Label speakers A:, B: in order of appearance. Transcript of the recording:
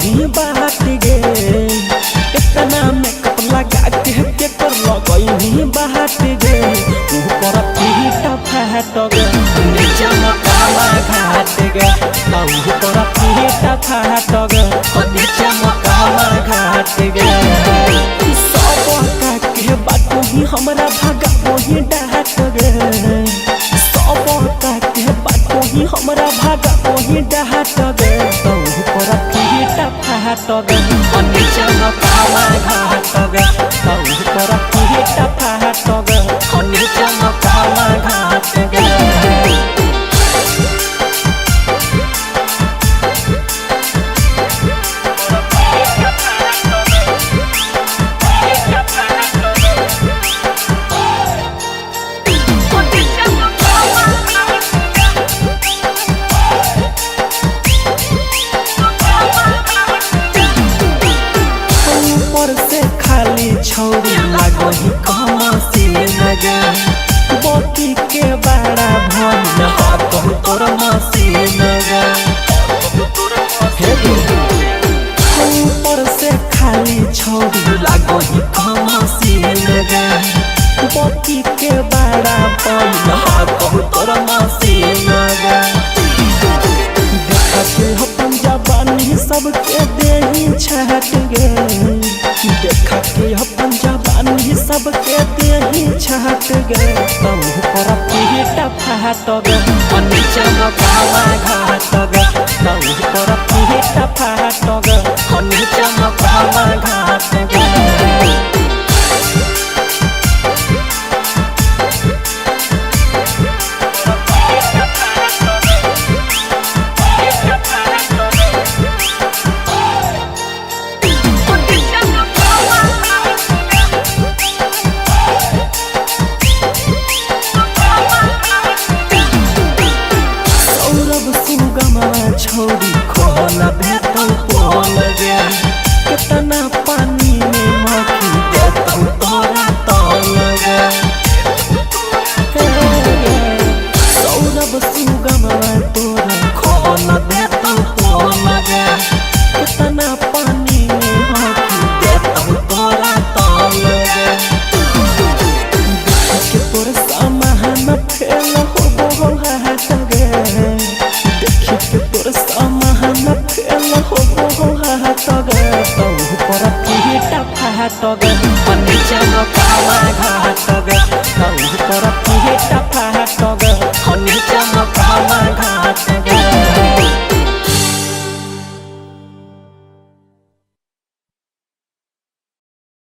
A: लगही बात गे इतना मेकअप लगा के कर लगही बात गे ऊपर पीटा फाट गे नीचे मकाला घाट गे ऊपर पीटा फाट गे नीचे मकाला घाट गे सब का के बात ही हमरा भागा वही डाट गे सब का के बात ही हमरा भागा वही डाट गे ऊपर पीटा फाट गे नीचे मकाला घाट गे ऊपर पीटा फाट गे नीचे मकाला घाट गे छौरी लागही कमसी लगे बोती के बड़ा भन कहू तोर मसीन गे ऊपर से खाली छौरी लागही कमसी लगे बोती के बड़ा भन कहू तोर मसीन गे देखा के अपन जवानी सबके देही छहट गे देखा के अपन जवानी सबके देही छहट गे ऊपर पीटा फाट गे नीचे मकाला घाट गे ऊपर पीटा फाट गे नीचे मकाला घाट गे छोड़ी खोला भेटल पोल गे कितना पानी में मखी देतौ तोरा तौल गे सौरभ सुगम तोरा खोला भेटल पोल गे कितना पानी में मखी देतौ तोरा तौल गे देख के तोर सामान फेल हो हाट गे देख के तोर सामान फेल हो हाट गे ऊपर पीटा फाट गे नीचे मकाला घाट गे ऊपर पीटा फाट गे